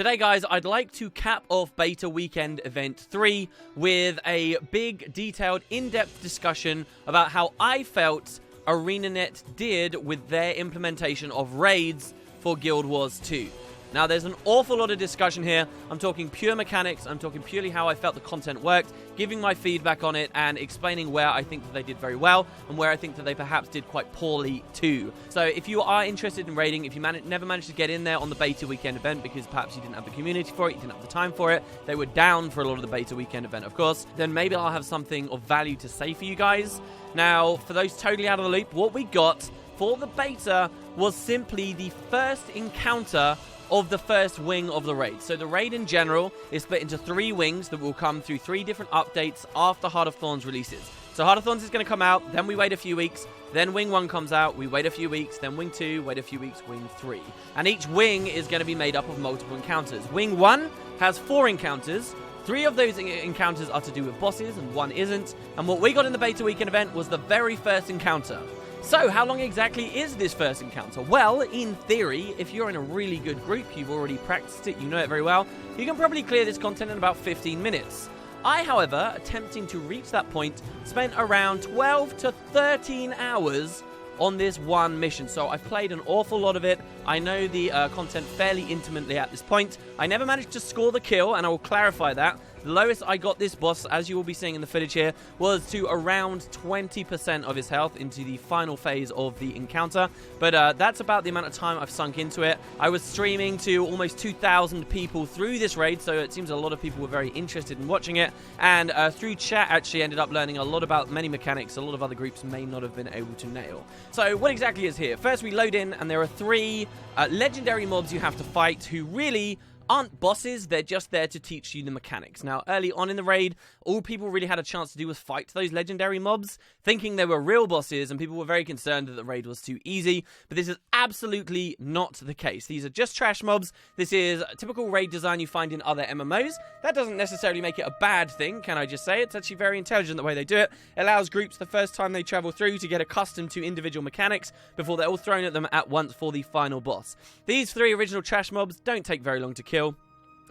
Today, guys, I'd like to cap off Beta Weekend Event 3 with a big, detailed, in-depth discussion about how I felt ArenaNet did with their implementation of raids for Guild Wars 2. Now, there's an awful lot of discussion here. I'm talking pure mechanics. I'm talking purely how I felt the content worked, giving my feedback on it, and explaining where I think that they did very well and where I think that they perhaps did quite poorly too. So if you are interested in raiding, if you never managed to get in there on the Beta Weekend event because perhaps you didn't have the community for it, you didn't have the time for it, they were down for a lot of the Beta Weekend event, of course, then maybe I'll have something of value to say for you guys. Now, for those totally out of the loop, what we got for the beta was simply the first encounter of the first wing of the raid. So the raid in general is split into 3 wings that will come through 3 different updates after Heart of Thorns releases. So Heart of Thorns is going to come out, then we wait a few weeks, then Wing 1 comes out, we wait a few weeks, then Wing 2, wait a few weeks, Wing 3. And each wing is going to be made up of multiple encounters. Wing 1 has 4 encounters. 3 of those encounters are to do with bosses and 1 isn't. And what we got in the Beta Weekend event was the very first encounter. So, how long exactly is this first encounter? Well, in theory, if you're in a really good group, you've already practiced it, you know it very well, you can probably clear this content in about 15 minutes. I, however, attempting to reach that point, spent around 12 to 13 hours on this one mission. So I've played an awful lot of it. I know the content fairly intimately at this point. I never managed to score the kill, and I will clarify that. The lowest I got this boss, as you will be seeing in the footage here, was to around 20% of his health into the final phase of the encounter. But that's about the amount of time I've sunk into it. I was streaming to almost 2,000 people through this raid, so it seems a lot of people were very interested in watching it. And through chat, actually ended up learning a lot about many mechanics a lot of other groups may not have been able to nail. So what exactly is here? First, we load in, and there are 3 legendary mobs you have to fight who really aren't bosses, they're just there to teach you the mechanics. Now, early on in the raid, all people really had a chance to do was fight those legendary mobs, thinking they were real bosses, and people were very concerned that the raid was too easy, but this is absolutely not the case. These are just trash mobs. This is a typical raid design you find in other MMOs. That doesn't necessarily make it a bad thing, can I just say? It's actually very intelligent the way they do it. It allows groups the first time they travel through to get accustomed to individual mechanics before they're all thrown at them at once for the final boss. These 3 original trash mobs don't take very long to kill.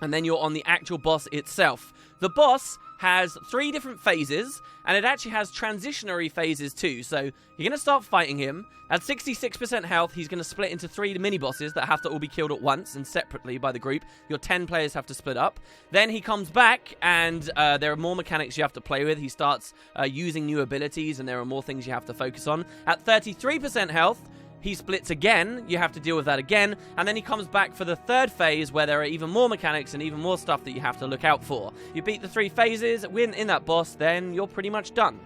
And then you're on the actual boss itself. The boss has 3 different phases, and it actually has transitionary phases too. So you're going to start fighting him. At 66% health, he's going to split into 3 mini-bosses that have to all be killed at once and separately by the group. Your 10 players have to split up. Then he comes back, and there are more mechanics you have to play with. He starts using new abilities, and there are more things you have to focus on. At 33% health, he splits again, you have to deal with that again, and then he comes back for the 3rd phase where there are even more mechanics and even more stuff that you have to look out for. You beat the 3 phases, win in that boss, then you're pretty much done.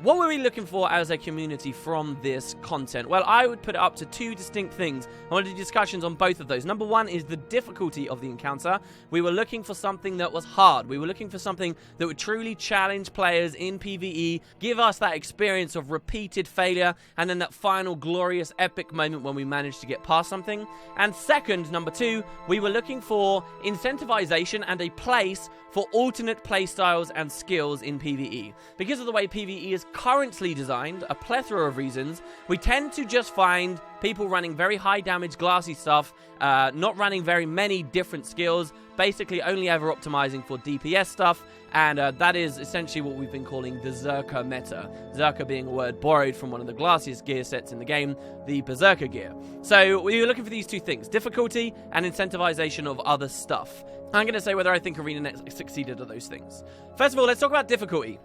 What were we looking for as a community from this content? Well, I would put it up to 2 distinct things. I wanted discussions on both of those. Number 1 is the difficulty of the encounter. We were looking for something that was hard. We were looking for something that would truly challenge players in PvE, give us that experience of repeated failure, and then that final glorious epic moment when we managed to get past something. And second, number 2, we were looking for incentivization and a place for alternate playstyles and skills in PvE. Because of the way PvE is currently designed, a plethora of reasons, we tend to just find people running very high damage glassy stuff, not running very many different skills, basically only ever optimizing for DPS stuff, and that is essentially what we've been calling the Zerker meta. Zerker being a word borrowed from one of the glassiest gear sets in the game, the Berserker gear. So we were looking for these 2 things, difficulty and incentivization of other stuff. I'm going to say whether I think ArenaNet succeeded at those things. First of all, let's talk about difficulty.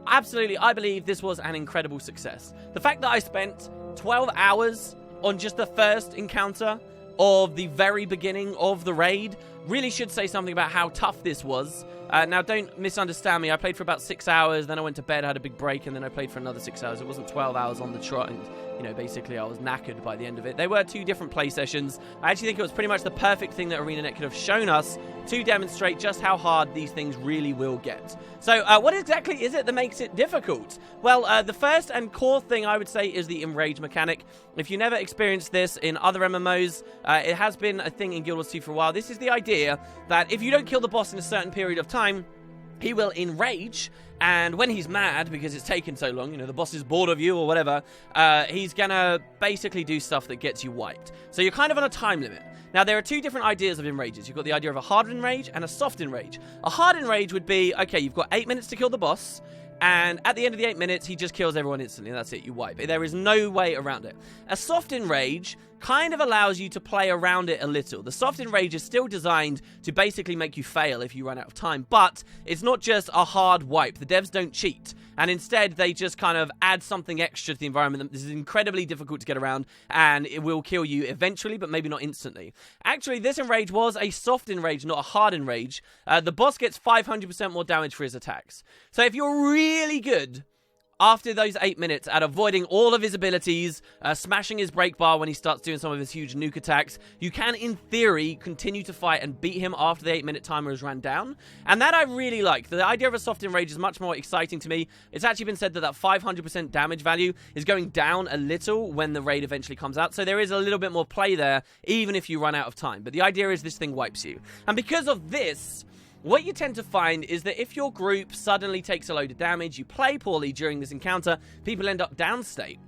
Absolutely, I believe this was an incredible success. The fact that I spent 12 hours on just the first encounter of the very beginning of the raid really should say something about how tough this was. Now, don't misunderstand me. I played for about 6 hours, then I went to bed, had a big break, and then I played for another 6 hours. It wasn't 12 hours on the trot, and, you know, basically I was knackered by the end of it. They were 2 different play sessions. I actually think it was pretty much the perfect thing that ArenaNet could have shown us to demonstrate just how hard these things really will get. So, what exactly is it that makes it difficult? Well, the first and core thing I would say is the enrage mechanic. If you never experienced this in other MMOs, it has been a thing in Guild Wars 2 for a while. This is the idea that if you don't kill the boss in a certain period of time, he will enrage, and when he's mad because it's taken so long, you know, the boss is bored of you or whatever, he's gonna basically do stuff that gets you wiped. So you're kind of on a time limit. Now, there are two different ideas of enrages. You've got the idea of a hard enrage and a soft enrage. A hard enrage would be, okay, you've got 8 minutes to kill the boss, and at the end of the 8 minutes, he just kills everyone instantly. That's it, you wipe. There is no way around it. A soft enrage kind of allows you to play around it a little. The soft enrage is still designed to basically make you fail if you run out of time, but it's not just a hard wipe. The devs don't cheat, and instead they just kind of add something extra to the environment that is incredibly difficult to get around, and it will kill you eventually, but maybe not instantly. Actually, this enrage was a soft enrage, not a hard enrage. The boss gets 500% more damage for his attacks. So if you're really good after those 8 minutes at avoiding all of his abilities, smashing his break bar when he starts doing some of his huge nuke attacks, you can, in theory, continue to fight and beat him after the 8-minute timer has ran down. And that I really like. The idea of a soft enrage is much more exciting to me. It's actually been said that that 500% damage value is going down a little when the raid eventually comes out. So there is a little bit more play there, even if you run out of time. But the idea is this thing wipes you. And because of this, what you tend to find is that if your group suddenly takes a load of damage, you play poorly during this encounter, people end up downstate.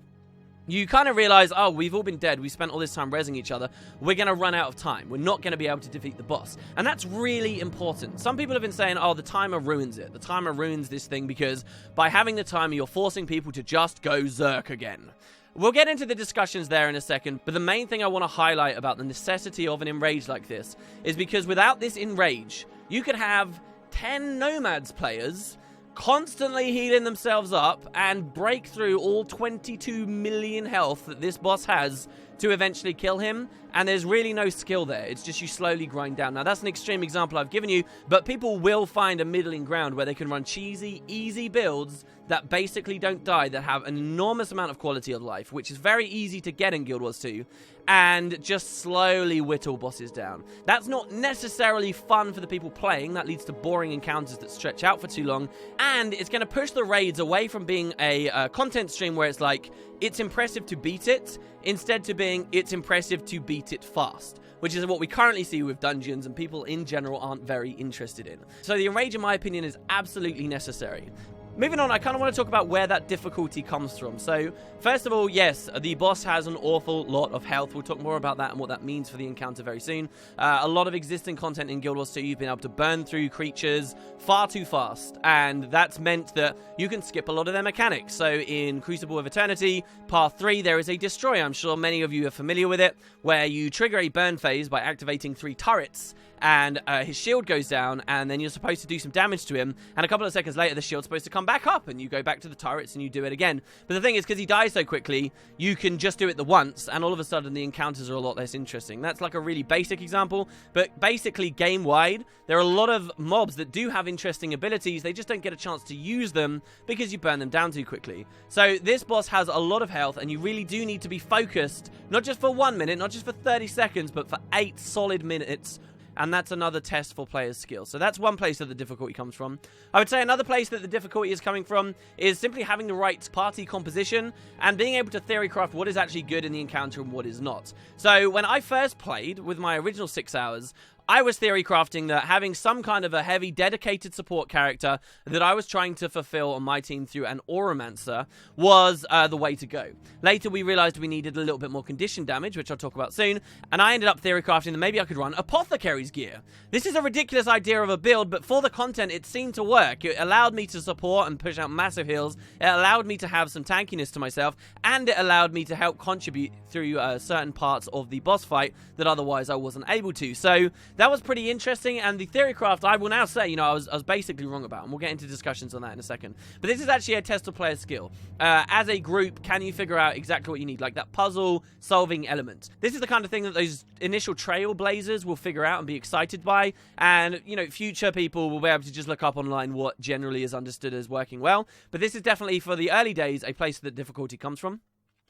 You kind of realize, oh, we've all been dead, we spent all this time rezzing each other, we're going to run out of time, we're not going to be able to defeat the boss. And that's really important. Some people have been saying, oh, the timer ruins it. The timer ruins this thing because by having the timer, you're forcing people to just go Zerk again. We'll get into the discussions there in a second, but the main thing I want to highlight about the necessity of an enrage like this is because without this enrage, you could have 10 Nomads players constantly healing themselves up and break through all 22 million health that this boss has to eventually kill him, and there's really no skill there. It's just you slowly grind down. Now, that's an extreme example I've given you, but people will find a middling ground where they can run cheesy, easy builds that basically don't die, that have an enormous amount of quality of life, which is very easy to get in Guild Wars 2, and just slowly whittle bosses down. That's not necessarily fun for the people playing. That leads to boring encounters that stretch out for too long, and it's going to push the raids away from being a content stream where it's like, it's impressive to beat it, instead to being, it's impressive to beat it fast, which is what we currently see with dungeons and people in general aren't very interested in. So the enrage, in my opinion, is absolutely necessary. Moving on, I kind of want to talk about where that difficulty comes from. So, first of all, yes, the boss has an awful lot of health. We'll talk more about that and what that means for the encounter very soon. A lot of existing content in Guild Wars 2, you've been able to burn through creatures far too fast, and that's meant that you can skip a lot of their mechanics. So, in Crucible of Eternity, Path 3, there is a Destroy. I'm sure many of you are familiar with it, where you trigger a burn phase by activating 3 turrets, and his shield goes down, and then you're supposed to do some damage to him, and a couple of seconds later the shield's supposed to come back up, and you go back to the turrets and you do it again. But the thing is, because he dies so quickly, you can just do it the once, and all of a sudden the encounters are a lot less interesting. That's like a really basic example, but basically game-wide, there are a lot of mobs that do have interesting abilities, they just don't get a chance to use them because you burn them down too quickly. So this boss has a lot of health, and you really do need to be focused, not just for 1 minute, not just for 30 seconds, but for 8 solid minutes. And that's another test for players' skill. So that's one place that the difficulty comes from. I would say another place that the difficulty is coming from is simply having the right party composition and being able to theorycraft what is actually good in the encounter and what is not. So when I first played with my original 6 hours, I was theory crafting that having some kind of a heavy, dedicated support character that I was trying to fulfill on my team through an Auramancer was the way to go. Later, we realized we needed a little bit more condition damage, which I'll talk about soon, and I ended up theory crafting that maybe I could run Apothecary's gear. This is a ridiculous idea of a build, but for the content, it seemed to work. It allowed me to support and push out massive heals, it allowed me to have some tankiness to myself, and it allowed me to help contribute through certain parts of the boss fight that otherwise I wasn't able to. So that was pretty interesting, and the theorycraft, I will now say, you know, I was basically wrong about, and we'll get into discussions on that in a second. But this is actually a test of player skill. As a group, can you figure out exactly what you need, like that puzzle-solving element? This is the kind of thing that those initial trailblazers will figure out and be excited by, and, you know, future people will be able to just look up online what generally is understood as working well. But this is definitely, for the early days, a place that difficulty comes from.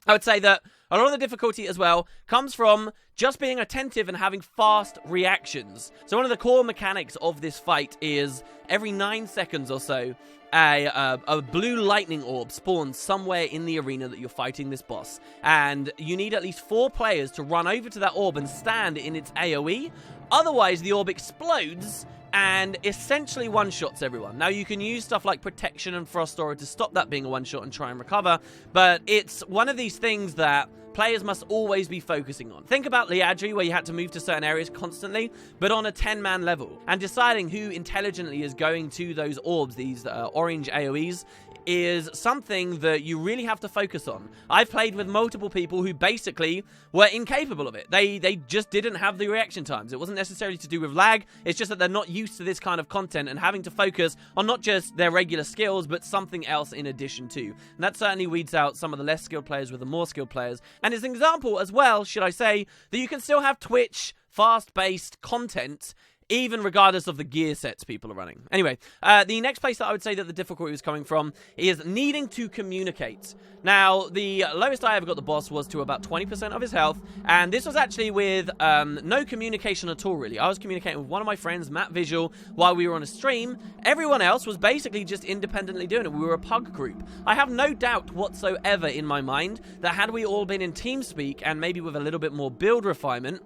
I would say that a lot of the difficulty as well comes from just being attentive and having fast reactions. So one of the core mechanics of this fight is every 9 seconds or so, a blue lightning orb spawns somewhere in the arena that you're fighting this boss. And you need at least 4 players to run over to that orb and stand in its AoE. Otherwise, the orb explodes and essentially one-shots everyone. Now, you can use stuff like Protection and Frost Aura to stop that being a one-shot and try and recover, but it's one of these things that players must always be focusing on. Think about Liadri, where you had to move to certain areas constantly, but on a 10-man level, and deciding who intelligently is going to those orbs, these orange AoEs, is something that you really have to focus on. I've played with multiple people who basically were incapable of it. They just didn't have the reaction times. It wasn't necessarily to do with lag, it's just that they're not used to this kind of content and having to focus on not just their regular skills, but something else in addition to. And that certainly weeds out some of the less skilled players with the more skilled players. And it's an example as well, should I say, that you can still have Twitch fast-paced content even regardless of the gear sets people are running. Anyway, the next place that I would say that the difficulty was coming from is needing to communicate. Now, the lowest I ever got the boss was to about 20% of his health, and this was actually with no communication at all, really. I was communicating with one of my friends, Matt Visual, while we were on a stream. Everyone else was basically just independently doing it. We were a pug group. I have no doubt whatsoever in my mind that had we all been in TeamSpeak and maybe with a little bit more build refinement,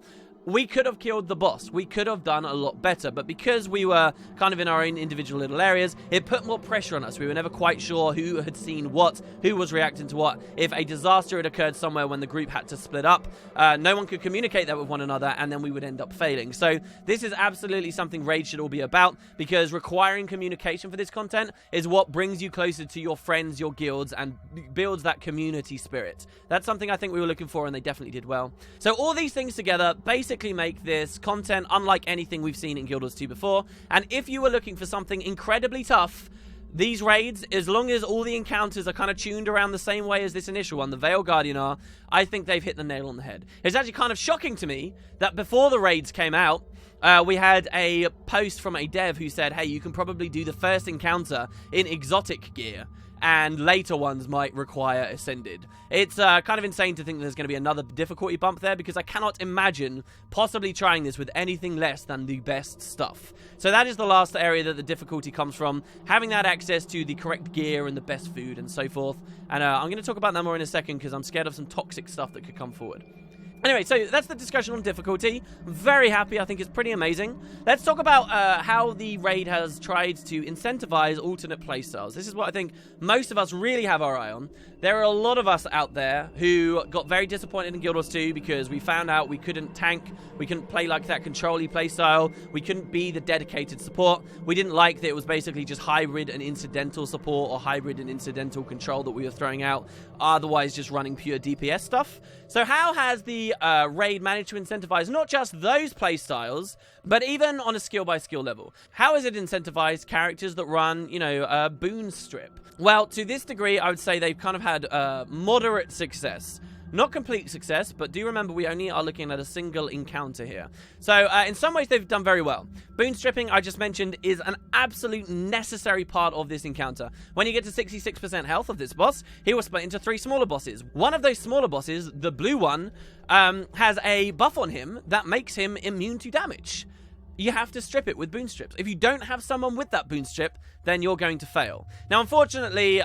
we could have killed the boss. We could have done a lot better, but because we were kind of in our own individual little areas, it put more pressure on us. We were never quite sure who had seen what, who was reacting to what. If a disaster had occurred somewhere when the group had to split up, no one could communicate that with one another, and then we would end up failing. So this is absolutely something Raid should all be about, because requiring communication for this content is what brings you closer to your friends, your guilds, and builds that community spirit. That's something I think we were looking for, and they definitely did well. So all these things together basically make this content unlike anything we've seen in Guild Wars 2 before. And if you were looking for something incredibly tough, these raids, as long as all the encounters are kind of tuned around the same way as this initial one, the Veil Guardian are, I think they've hit the nail on the head. It's actually kind of shocking to me that before the raids came out, we had a post from a dev who said, hey, you can probably do the first encounter in exotic gear, and later ones might require Ascended. It's kind of insane to think there's going to be another difficulty bump there, because I cannot imagine possibly trying this with anything less than the best stuff. So that is the last area that the difficulty comes from, having that access to the correct gear and the best food and so forth. And I'm going to talk about that more in a second, because I'm scared of some toxic stuff that could come forward. Anyway, so that's the discussion on difficulty. I'm very happy. I think it's pretty amazing. Let's talk about how the raid has tried to incentivize alternate playstyles. This is what I think most of us really have our eye on. There are a lot of us out there who got very disappointed in Guild Wars 2 because we found out we couldn't tank, we couldn't play like that control-y playstyle, we couldn't be the dedicated support. We didn't like that it was basically just hybrid and incidental support or hybrid and incidental control that we were throwing out, otherwise just running pure DPS stuff. So how has the raid managed to incentivize not just those playstyles, but even on a skill-by-skill level? How has it incentivized characters that run, you know, boon strip? Well, to this degree, I would say they've kind of had moderate success. Not complete success, but do remember we only are looking at a single encounter here. So, in some ways, they've done very well. Boon stripping, I just mentioned, is an absolute necessary part of this encounter. When you get to 66% health of this boss, he will split into 3 smaller bosses. One of those smaller bosses, the blue one, has a buff on him that makes him immune to damage. You have to strip it with boon strips. If you don't have someone with that boon strip, then you're going to fail. Now, unfortunately,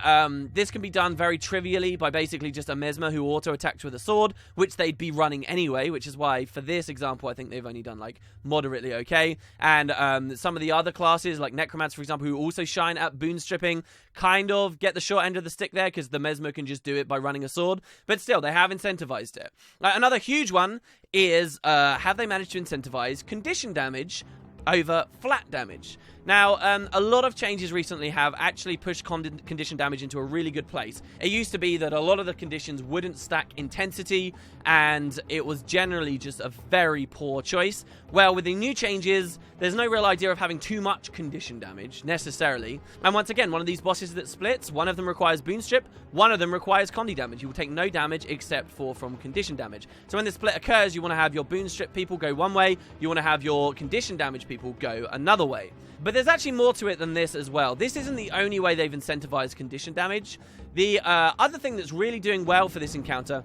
this can be done very trivially by basically just a Mesmer who auto-attacks with a sword, which they'd be running anyway, which is why, for this example, I think they've only done, like, moderately okay. And some of the other classes, like Necromants, for example, who also shine at boon stripping, kind of get the short end of the stick there, because the Mesmer can just do it by running a sword. But still, they have incentivized it. Another huge one is, have they managed to incentivize condition damage over flat damage? Now, a lot of changes recently have actually pushed condition damage into a really good place. It used to be that a lot of the conditions wouldn't stack intensity, and it was generally just a very poor choice. Well, with the new changes, there's no real idea of having too much condition damage, necessarily. And once again, one of these bosses that splits, one of them requires boon strip, one of them requires condi damage. You will take no damage except for from condition damage. So when the split occurs, you want to have your boon strip people go one way, you want to have your condition damage people go another way. But there's actually more to it than this as well. This isn't the only way they've incentivized condition damage. The other thing that's really doing well for this encounter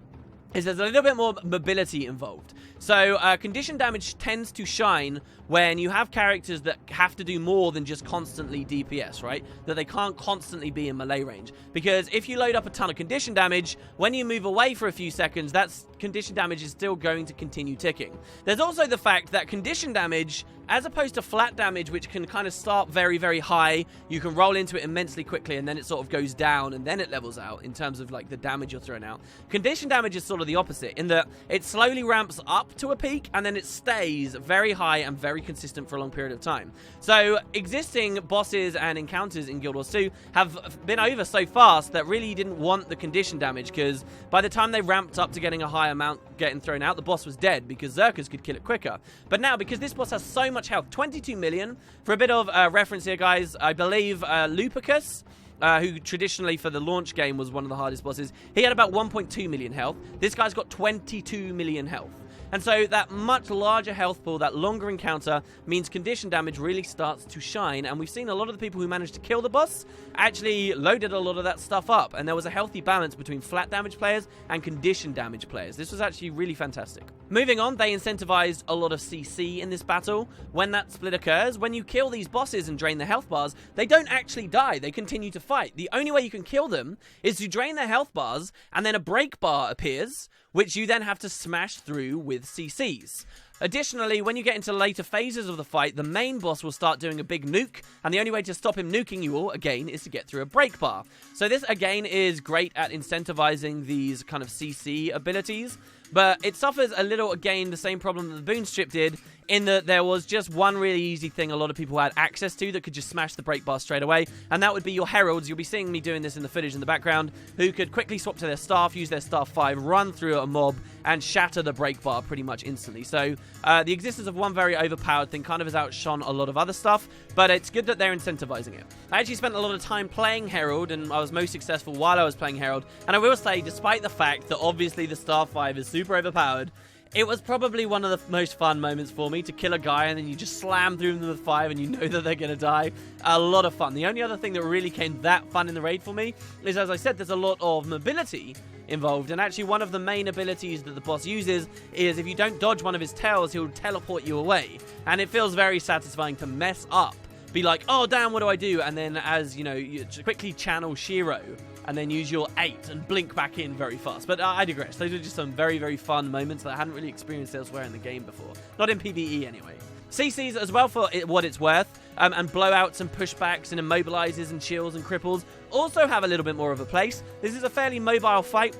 is there's a little bit more mobility involved. So condition damage tends to shine when you have characters that have to do more than just constantly DPS, right? That they can't constantly be in melee range. Because if you load up a ton of condition damage, when you move away for a few seconds, that condition damage is still going to continue ticking. There's also the fact that condition damage, as opposed to flat damage, which can kind of start very, very high, you can roll into it immensely quickly, and then it sort of goes down, and then it levels out in terms of like the damage you're throwing out. Condition damage is sort of the opposite, in that it slowly ramps up to a peak, and then it stays very high and very consistent for a long period of time. So, existing bosses and encounters in Guild Wars 2 have been over so fast that really you didn't want the condition damage, because by the time they ramped up to getting a high amount getting thrown out, the boss was dead, because Zerkers could kill it quicker. But now, because this boss has so much health, 22 million, for a bit of reference here, guys, I believe Lupicus, who traditionally for the launch game was one of the hardest bosses, he had about 1.2 million health. This guy's got 22 million health. And so that much larger health pool, that longer encounter, means condition damage really starts to shine. And we've seen a lot of the people who managed to kill the boss actually loaded a lot of that stuff up. And there was a healthy balance between flat damage players and condition damage players. This was actually really fantastic. Moving on, they incentivized a lot of CC in this battle. When that split occurs, when you kill these bosses and drain their health bars, they don't actually die. They continue to fight. The only way you can kill them is to drain their health bars, and then a break bar appears, which you then have to smash through with CCs. Additionally, when you get into later phases of the fight, the main boss will start doing a big nuke, and the only way to stop him nuking you all, again, is to get through a break bar. So this, again, is great at incentivizing these kind of CC abilities, but it suffers a little, again, the same problem that the Boon Strip did, in that there was just one really easy thing a lot of people had access to that could just smash the break bar straight away, and that would be your heralds. You'll be seeing me doing this in the footage in the background, who could quickly swap to their staff, use their staff 5, run through a mob, and shatter the break bar pretty much instantly. So the existence of one very overpowered thing kind of has outshone a lot of other stuff, but it's good that they're incentivizing it. I actually spent a lot of time playing Herald, and I was most successful while I was playing Herald, and I will say, despite the fact that obviously the staff 5 is super overpowered, it was probably one of the most fun moments for me to kill a guy and then you just slam through them with 5 and you know that they're going to die. A lot of fun. The only other thing that really came that fun in the raid for me is, as I said, there's a lot of mobility involved, and actually one of the main abilities that the boss uses is if you don't dodge one of his tails, he'll teleport you away, and it feels very satisfying to mess up. Be like, oh damn, what do I do? And then, as you know, you quickly channel Shiro and then use your 8 and blink back in very fast. But I digress. Those are just some very, very fun moments that I hadn't really experienced elsewhere in the game before. Not in PvE anyway. CCs as well, for what it's worth, and blowouts and pushbacks and immobilizes and chills and cripples also have a little bit more of a place. This is a fairly mobile fight.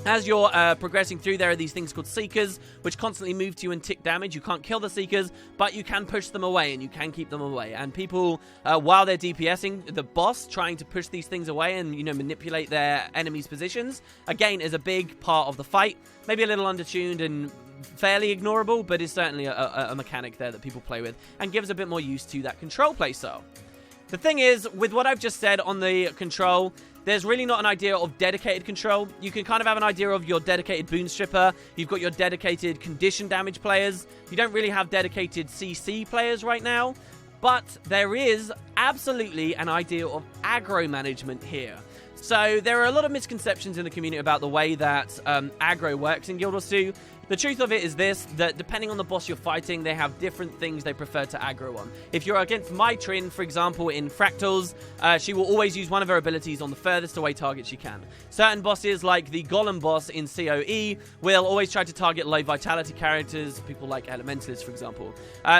As you're progressing through, there are these things called Seekers, which constantly move to you and tick damage. You can't kill the Seekers, but you can push them away, and you can keep them away. And people, while they're DPSing, the boss trying to push these things away and, you know, manipulate their enemies' positions, again, is a big part of the fight. Maybe a little undertuned and fairly ignorable, but is certainly a mechanic there that people play with, and gives a bit more use to that control playstyle. The thing is, with what I've just said on the control, there's really not an idea of dedicated control. You can kind of have an idea of your dedicated Boon Stripper. You've got your dedicated condition damage players. You don't really have dedicated CC players right now. But there is absolutely an idea of aggro management here. So there are a lot of misconceptions in the community about the way that aggro works in Guild Wars 2. The truth of it is this, that depending on the boss you're fighting, they have different things they prefer to aggro on. If you're against Mytrin, for example, in Fractals, she will always use one of her abilities on the furthest away target she can. Certain bosses, like the Golem boss in COE, will always try to target low vitality characters, people like Elementalists, for example.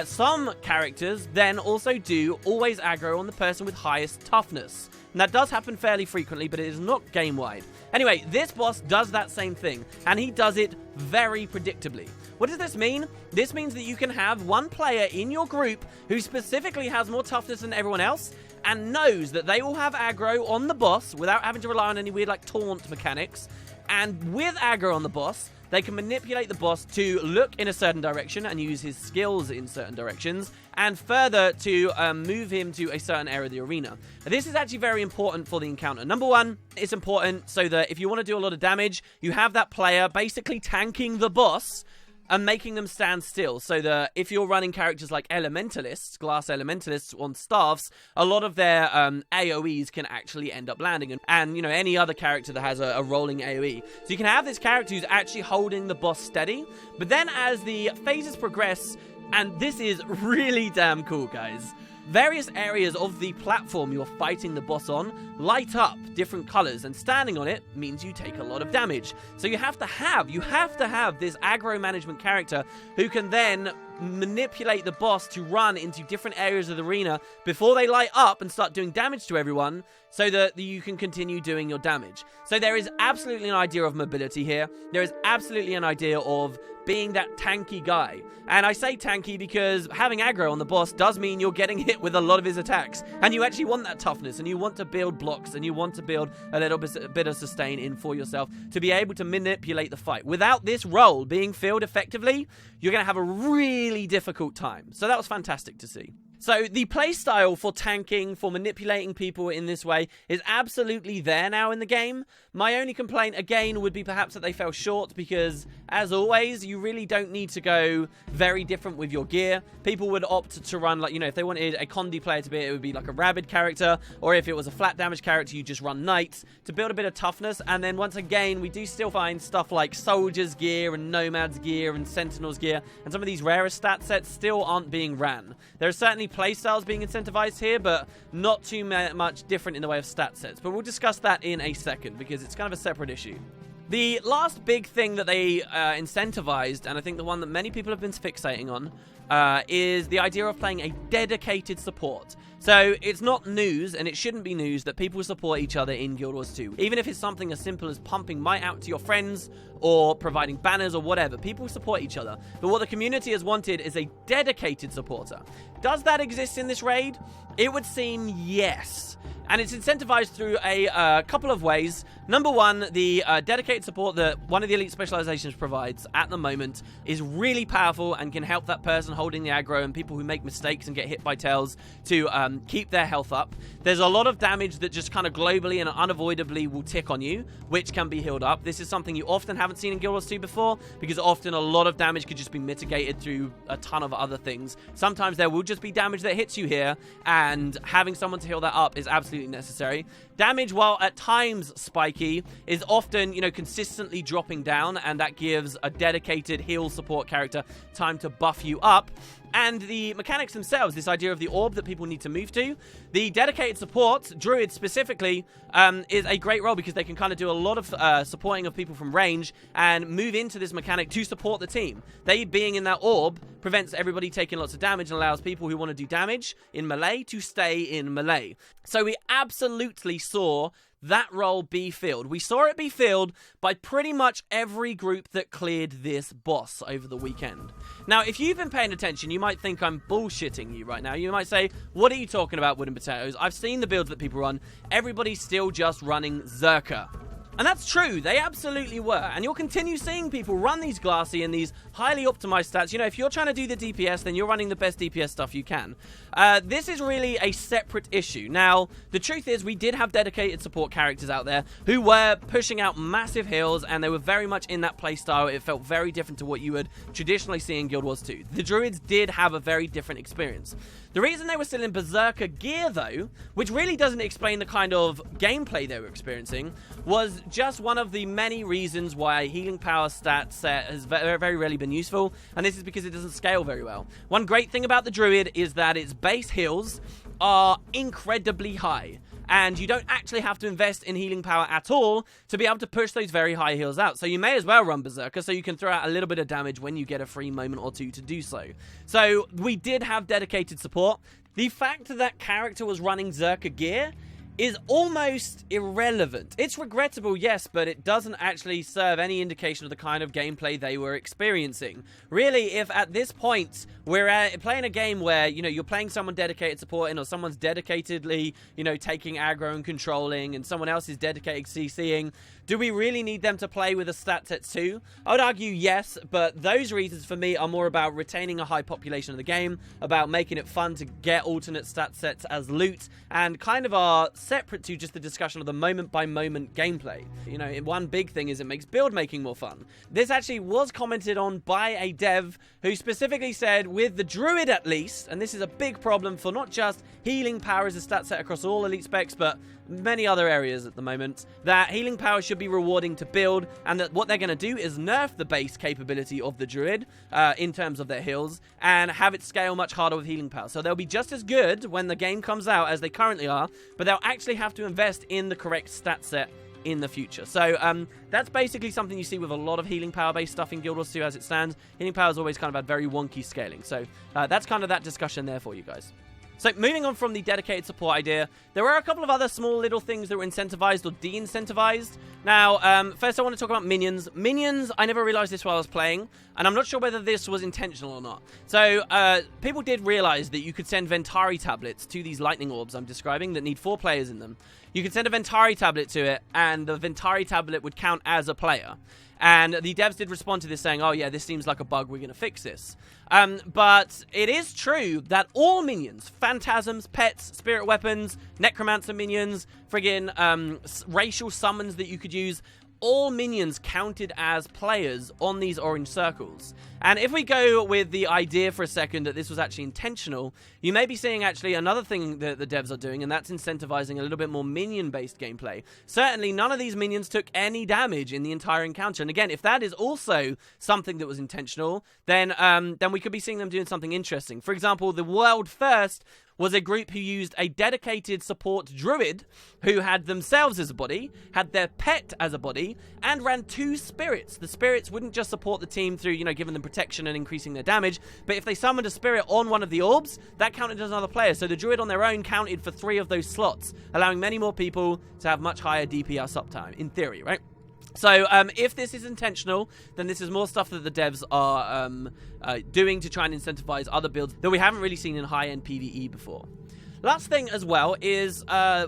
Some characters then also do always aggro on the person with highest toughness. And that does happen fairly frequently, but it is not game-wide. Anyway, this boss does that same thing, and he does it very predictably. What does this mean? This means that you can have one player in your group who specifically has more toughness than everyone else, and knows that they will have aggro on the boss without having to rely on any weird, like, taunt mechanics. And with aggro on the boss, they can manipulate the boss to look in a certain direction and use his skills in certain directions, and further to move him to a certain area of the arena. This is actually very important for the encounter. Number one, it's important so that if you want to do a lot of damage, you have that player basically tanking the boss and making them stand still, so that if you're running characters like Elementalists, Glass Elementalists on staffs, a lot of their AoEs can actually end up landing, and you know, any other character that has a rolling AoE. So you can have this character who's actually holding the boss steady, but then as the phases progress, and this is really damn cool, guys, various areas of the platform you're fighting the boss on light up different colors, and standing on it means you take a lot of damage. So you have to have this aggro management character who can then manipulate the boss to run into different areas of the arena before they light up and start doing damage to everyone, so that you can continue doing your damage. So there is absolutely an idea of mobility here. There is absolutely an idea of being that tanky guy. And I say tanky because having aggro on the boss does mean you're getting hit with a lot of his attacks. And you actually want that toughness, and you want to build blocks, and you want to build a little bit of sustain in for yourself to be able to manipulate the fight. Without this role being filled effectively, you're going to have a really difficult time. So that was fantastic to see. So the playstyle for tanking, for manipulating people in this way, is absolutely there now in the game. My only complaint, again, would be perhaps that they fell short because, as always, you really don't need to go very different with your gear. People would opt to run, like, you know, if they wanted a Condi player to be, it would be like a Rabid character, or if it was a flat damage character, you just run Knights to build a bit of toughness. And then once again, we do still find stuff like Soldier's gear and Nomad's gear and Sentinel's gear, and some of these rarer stat sets still aren't being ran. There are certainly playstyles being incentivized here, but not too much different in the way of stat sets. But we'll discuss that in a second, because it's kind of a separate issue. The last big thing that they incentivized, and I think the one that many people have been fixating on, is the idea of playing a dedicated support. So it's not news, and it shouldn't be news, that people support each other in Guild Wars 2. Even if it's something as simple as pumping might out to your friends, or providing banners or whatever, people support each other. But what the community has wanted is a dedicated supporter. Does that exist in this raid? It would seem yes. And it's incentivized through a couple of ways. Number one, the dedicated support that one of the elite specializations provides at the moment is really powerful and can help that person holding the aggro and people who make mistakes and get hit by tails to keep their health up. There's a lot of damage that just kind of globally and unavoidably will tick on you, which can be healed up. This is something you often haven't seen in Guild Wars 2 before, because often a lot of damage could just be mitigated through a ton of other things. Sometimes there will just be damage that hits you here, and having someone to heal that up is absolutely necessary. Damage, while at times spiky, is often, you know, consistently dropping down, and that gives a dedicated heal support character time to buff you up. And the mechanics themselves, this idea of the orb that people need to move to, the dedicated support, Druid specifically, is a great role because they can kind of do a lot of supporting of people from range and move into this mechanic to support the team. They being in that orb prevents everybody taking lots of damage and allows people who want to do damage in melee to stay in melee. So we absolutely saw that role be filled. We saw it be filled by pretty much every group that cleared this boss over the weekend. Now, if you've been paying attention, you might think I'm bullshitting you right now. You might say, what are you talking about, Wooden Potatoes? I've seen the builds that people run. Everybody's still just running Zerker. And that's true, they absolutely were. And you'll continue seeing people run these glassy and these highly optimized stats. You know, if you're trying to do the DPS, then you're running the best DPS stuff you can. This is really a separate issue. Now, the truth is, we did have dedicated support characters out there who were pushing out massive heals, and they were very much in that playstyle. It felt very different to what you would traditionally see in Guild Wars 2. The Druids did have a very different experience. The reason they were still in Berserker gear, though, which really doesn't explain the kind of gameplay they were experiencing, was just one of the many reasons why a healing power stat set has very rarely been useful, and this is because it doesn't scale very well. One great thing about the Druid is that its base heals are incredibly high, and you don't actually have to invest in healing power at all to be able to push those very high heals out. So you may as well run Berserker so you can throw out a little bit of damage when you get a free moment or two to do so. So we did have dedicated support. The fact that that character was running Zerker gear is almost irrelevant. It's regrettable, yes, but it doesn't actually serve any indication of the kind of gameplay they were experiencing. Really, if at this point we're playing a game where, you know, you're playing someone dedicated supporting, or someone's dedicatedly, you know, taking aggro and controlling, and someone else is dedicated CCing, do we really need them to play with a stat set too? I would argue yes, but those reasons for me are more about retaining a high population of the game, about making it fun to get alternate stat sets as loot, and kind of are separate to just the discussion of the moment-by-moment gameplay. You know, one big thing is it makes build-making more fun. This actually was commented on by a dev who specifically said, with the Druid at least, and this is a big problem for not just healing power as a stat set across all elite specs, but many other areas at the moment, that healing power should be rewarding to build, and that what they're going to do is nerf the base capability of the Druid in terms of their heals, and have it scale much harder with healing power. So they'll be just as good when the game comes out as they currently are, but they'll actually have to invest in the correct stat set in the future. So that's basically something you see with a lot of healing power based stuff in Guild Wars 2 as it stands. Healing power has always kind of had very wonky scaling. So that's kind of that discussion there for you guys. So moving on from the dedicated support idea, there were a couple of other small little things that were incentivized or de-incentivized. Now, first I want to talk about minions. Minions, I never realized this while I was playing, and I'm not sure whether this was intentional or not. So, people did realize that you could send Ventari tablets to these lightning orbs I'm describing that need 4 players in them. You could send a Ventari tablet to it, and the Ventari tablet would count as a player. And the devs did respond to this saying, oh yeah, this seems like a bug, we're going to fix this. But it is true that all minions, phantasms, pets, spirit weapons, necromancer minions, friggin' racial summons that you could use, all minions counted as players on these orange circles. And if we go with the idea for a second that this was actually intentional, you may be seeing actually another thing that the devs are doing, and that's incentivizing a little bit more minion-based gameplay. Certainly, none of these minions took any damage in the entire encounter. And again, if that is also something that was intentional, then we could be seeing them doing something interesting. For example, the world first was a group who used a dedicated support druid who had themselves as a body, had their pet as a body, and ran 2 spirits. The spirits wouldn't just support the team through, you know, giving them protection and increasing their damage, but if they summoned a spirit on one of the orbs, that counted as another player. So the druid on their own counted for 3 of those slots, allowing many more people to have much higher DPS uptime, in theory, right? So, if this is intentional, then this is more stuff that the devs are doing to try and incentivize other builds that we haven't really seen in high-end PvE before. Last thing as well is,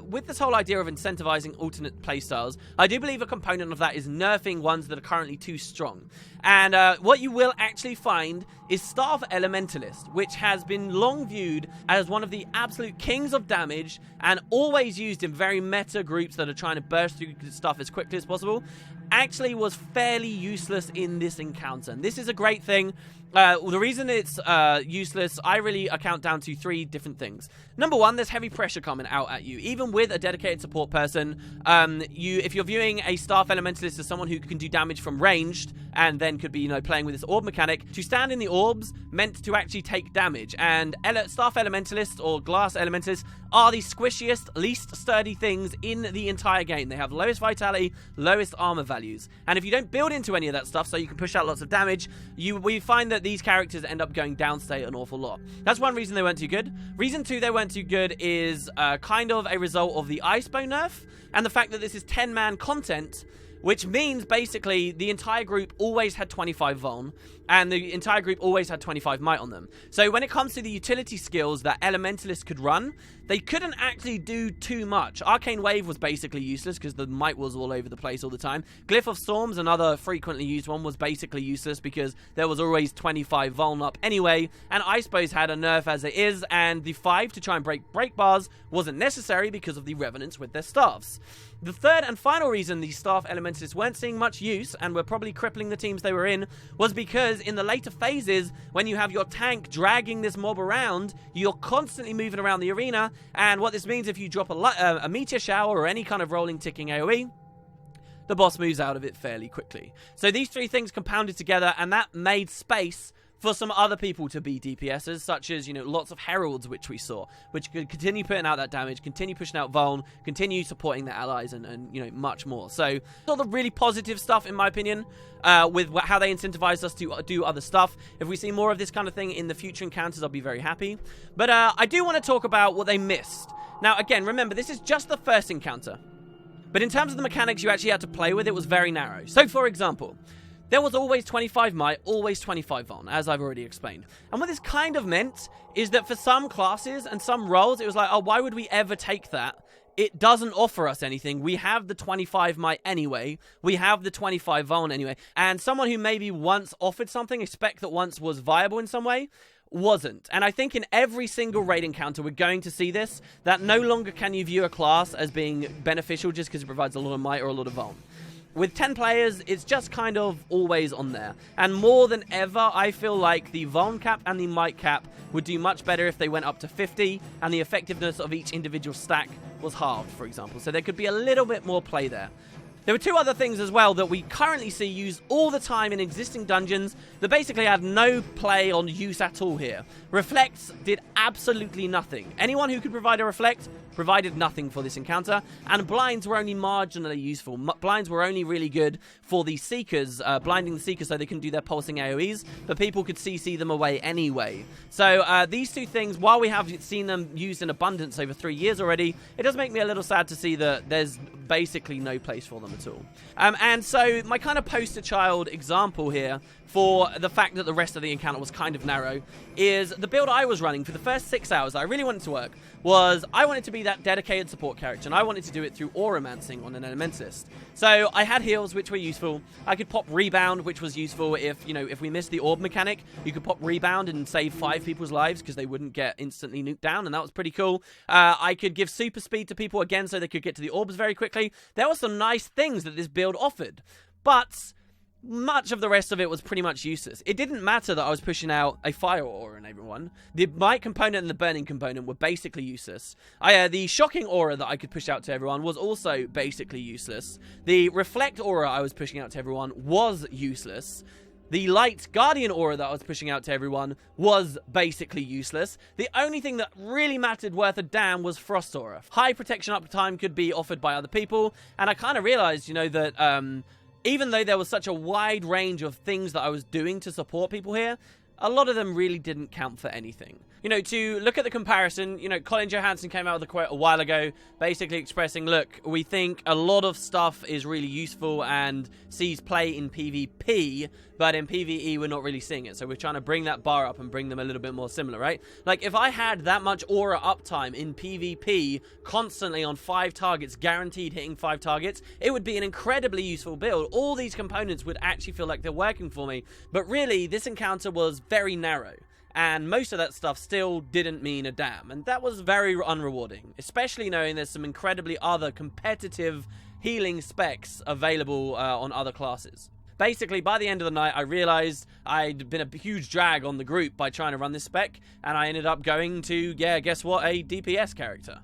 with this whole idea of incentivizing alternate playstyles, I do believe a component of that is nerfing ones that are currently too strong. And what you will actually find is Staff Elementalist, which has been long viewed as one of the absolute kings of damage and always used in very meta groups that are trying to burst through stuff as quickly as possible, actually was fairly useless in this encounter. And this is a great thing. The reason it's useless, I really account down to 3 different things. Number 1, there's heavy pressure coming out at you. Even with a dedicated support person, if you're viewing a Staff Elementalist as someone who can do damage from ranged, and then could be, you know, playing with this orb mechanic, to stand in the orbs meant to actually take damage. And Staff Elementalists or Glass Elementalists are the squishiest, least sturdy things in the entire game. They have lowest vitality, lowest armor values. And if you don't build into any of that stuff so you can push out lots of damage, we find that these characters end up going downstate an awful lot. That's one reason they weren't too good. Reason 2 they weren't too good is kind of a result of the Icebow nerf and the fact that this is 10-man content, which means basically the entire group always had 25 vuln, and the entire group always had 25 might on them. So when it comes to the utility skills that Elementalists could run, they couldn't actually do too much. Arcane Wave was basically useless because the might was all over the place all the time. Glyph of Storms, another frequently used one, was basically useless because there was always 25 vuln up anyway, and Icebows had a nerf as it is, and the 5 to try and break bars wasn't necessary because of the Revenants with their staffs. The third and final reason these Staff Elementalists weren't seeing much use and were probably crippling the teams they were in was because in the later phases, when you have your tank dragging this mob around, you're constantly moving around the arena, and what this means if you drop a meteor shower or any kind of rolling ticking AoE, the boss moves out of it fairly quickly. So these 3 things compounded together, and that made space for some other people to be DPSs, such as, you know, lots of heralds, which we saw, which could continue putting out that damage, continue pushing out vuln, continue supporting their allies, and you know, much more. So all the really positive stuff, in my opinion, with how they incentivize us to do other stuff. If we see more of this kind of thing in the future encounters, I'll be very happy. But I do want to talk about what they missed. Now, again, remember, this is just the first encounter. But in terms of the mechanics you actually had to play with, it was very narrow. So, for example, there was always 25 might, always 25 vuln, as I've already explained. And what this kind of meant is that for some classes and some roles, it was like, oh, why would we ever take that? It doesn't offer us anything. We have the 25 might anyway. We have the 25 vuln anyway. And someone who maybe once offered something, a spec that once was viable in some way, wasn't. And I think in every single raid encounter we're going to see this, that no longer can you view a class as being beneficial just because it provides a lot of might or a lot of vuln. With 10 players, it's just kind of always on there. And more than ever, I feel like the vuln cap and the might cap would do much better if they went up to 50, and the effectiveness of each individual stack was halved, for example. So there could be a little bit more play there. There were two other things as well that we currently see used all the time in existing dungeons that basically had no play on use at all here. Reflects did absolutely nothing. Anyone who could provide a reflect provided nothing for this encounter, and blinds were only marginally useful. Blinds were only really good for the Seekers, blinding the Seekers so they couldn't do their pulsing AoEs, but people could CC them away anyway. So these two things, while we have seen them used in abundance over 3 years already, it does make me a little sad to see that there's basically no place for them at all. And so my kind of poster child example here for the fact that the rest of the encounter was kind of narrow is the build I was running for the first 6 hours that I really wanted to work was I wanted to be that dedicated support character, and I wanted to do it through Auramancing on an Elementalist. So I had heals, which were useful. I could pop Rebound, which was useful if, you know, if we missed the orb mechanic, you could pop Rebound and save 5 people's lives because they wouldn't get instantly nuked down, and that was pretty cool. I could give super speed to people again so they could get to the orbs very quickly. There were some nice things that this build offered, but much of the rest of it was pretty much useless. It didn't matter that I was pushing out a fire aura in everyone. The might component and the burning component were basically useless. The shocking aura that I could push out to everyone was also basically useless. The reflect aura I was pushing out to everyone was useless. The light guardian aura that I was pushing out to everyone was basically useless. The only thing that really mattered worth a damn was frost aura. High protection uptime could be offered by other people, and I kind of realized, you know, that even though there was such a wide range of things that I was doing to support people here, a lot of them really didn't count for anything. You know, to look at the comparison, you know, Colin Johansson came out with a quote a while ago, basically expressing, look, we think a lot of stuff is really useful and sees play in PvP, but in PvE we're not really seeing it. So we're trying to bring that bar up and bring them a little bit more similar, right? Like, if I had that much aura uptime in PvP, constantly on 5 targets, guaranteed hitting 5 targets, it would be an incredibly useful build. All these components would actually feel like they're working for me, but really, this encounter was very narrow. And most of that stuff still didn't mean a damn. And that was very unrewarding, especially knowing there's some incredibly other competitive healing specs available on other classes. Basically, by the end of the night, I realized I'd been a huge drag on the group by trying to run this spec, and I ended up going to, yeah, guess what, a DPS character.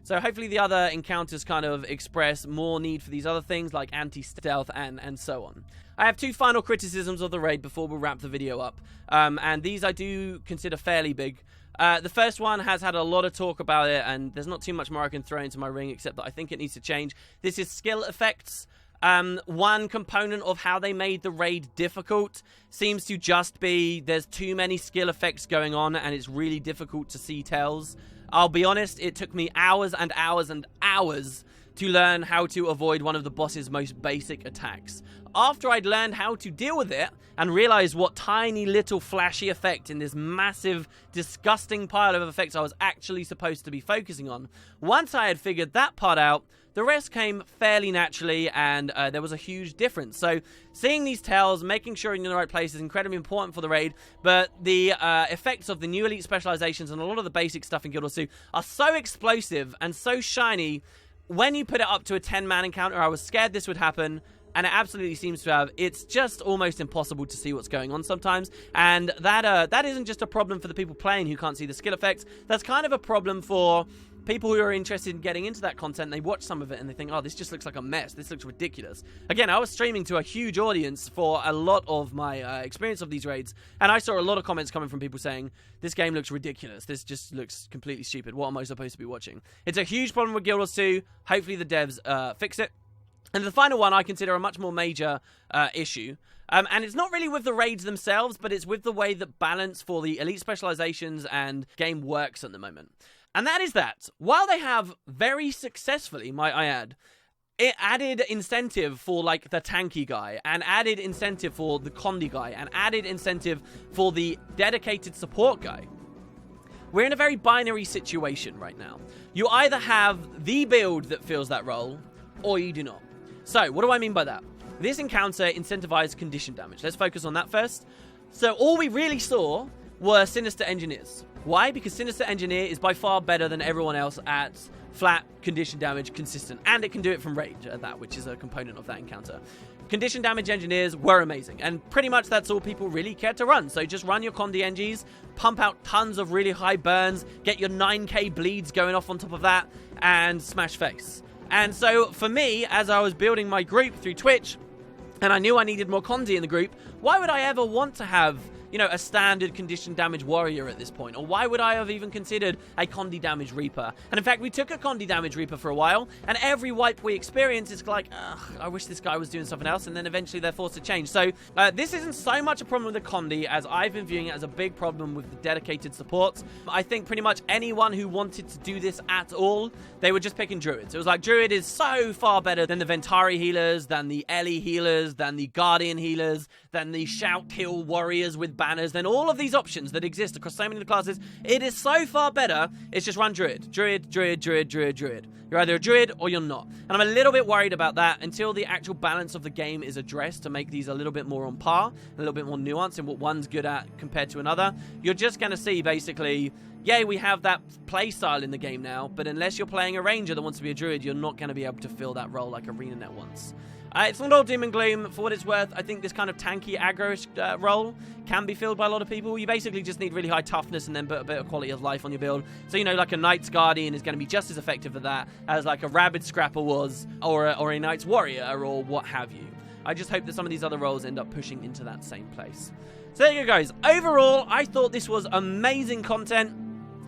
So hopefully the other encounters kind of express more need for these other things like anti-stealth and so on. I have 2 final criticisms of the raid before we wrap the video up, and these I do consider fairly big. The first one has had a lot of talk about it, and there's not too much more I can throw into my ring except that I think it needs to change. This is skill effects. One component of how they made the raid difficult seems to just be there's too many skill effects going on, and it's really difficult to see tells. I'll be honest, it took me hours and hours and hours to learn how to avoid one of the boss's most basic attacks. After I'd learned how to deal with it and realized what tiny little flashy effect in this massive, disgusting pile of effects I was actually supposed to be focusing on, once I had figured that part out, the rest came fairly naturally, and there was a huge difference. So seeing these tells, making sure you're in the right place is incredibly important for the raid, but the effects of the new elite specializations and a lot of the basic stuff in Guild Wars 2 are so explosive and so shiny. When you put it up to a 10-man encounter, I was scared this would happen, and it absolutely seems to have. It's just almost impossible to see what's going on sometimes, and that isn't just a problem for the people playing who can't see the skill effects. That's kind of a problem for people who are interested in getting into that content. They watch some of it and they think, oh, this just looks like a mess. This looks ridiculous. Again, I was streaming to a huge audience for a lot of my experience of these raids, and I saw a lot of comments coming from people saying, this game looks ridiculous. This just looks completely stupid. What am I supposed to be watching? It's a huge problem with Guild Wars 2. Hopefully the devs fix it. And the final one I consider a much more major issue. And it's not really with the raids themselves, but it's with the way that balance for the elite specializations and game works at the moment. And that is that, while they have very successfully, might I add, it added incentive for, like, the tanky guy, and added incentive for the condi guy, and added incentive for the dedicated support guy, we're in a very binary situation right now. You either have the build that fills that role, or you do not. So, what do I mean by that? This encounter incentivized condition damage. Let's focus on that first. So, all we really saw were Sinister Engineers. Why? Because Sinister Engineer is by far better than everyone else at flat condition damage consistent, and it can do it from range at that, which is a component of that encounter. Condition damage engineers were amazing, and pretty much that's all people really cared to run. So just run your Condi Engies, pump out tons of really high burns, get your 9k bleeds going off on top of that, and smash face. And so for me, as I was building my group through Twitch, and I knew I needed more Condi in the group, why would I ever want to have, you know, a standard condition damage warrior at this point? Or why would I have even considered a Condi damage reaper? And in fact, we took a Condi damage reaper for a while, and every wipe we experience is like, ugh, I wish this guy was doing something else, and then eventually they're forced to change. So this isn't so much a problem with the Condi as I've been viewing it as a big problem with the dedicated supports. I think pretty much anyone who wanted to do this at all, they were just picking Druids. It was like, Druid is so far better than the Ventari healers, than the Ellie healers, than the Guardian healers, than the Shout Kill warriors with banners, then all of these options that exist across so many of the classes, it is so far better. It's just run Druid. Druid, Druid, Druid, Druid, Druid. You're either a Druid or you're not. And I'm a little bit worried about that until the actual balance of the game is addressed to make these a little bit more on par, a little bit more nuanced in what one's good at compared to another. You're just going to see basically, yeah, we have that play style in the game now, but unless you're playing a ranger that wants to be a Druid, you're not going to be able to fill that role like ArenaNet wants. It's not all doom and gloom. For what it's worth, I think this kind of tanky aggro role can be filled by a lot of people. You basically just need really high toughness and then put a bit of quality of life on your build. So, you know, like a Knight's Guardian is going to be just as effective at that as like a Rabid Scrapper was, or a Knight's Warrior, or what have you. I just hope that some of these other roles end up pushing into that same place. So there you go, guys. Overall, I thought this was amazing content.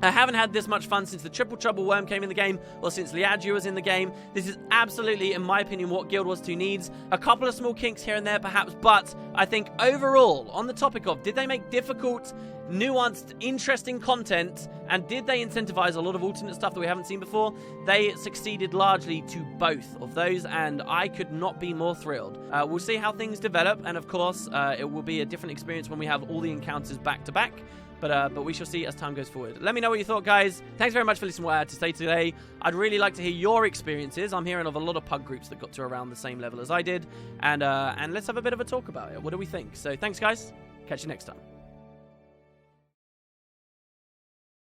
I haven't had this much fun since the Triple Trouble Worm came in the game, or since Liadju was in the game. This is absolutely, in my opinion, what Guild Wars 2 needs. A couple of small kinks here and there, perhaps, but I think overall, on the topic of, did they make difficult, nuanced, interesting content, and did they incentivize a lot of alternate stuff that we haven't seen before? They succeeded largely to both of those, and I could not be more thrilled. We'll see how things develop, and of course, it will be a different experience when we have all the encounters back to back. But we shall see as time goes forward. Let me know what you thought, guys. Thanks very much for listening to what I had to say today. I'd really like to hear your experiences. I'm hearing of a lot of pug groups that got to around the same level as I did. And let's have a bit of a talk about it. What do we think? So thanks, guys. Catch you next time.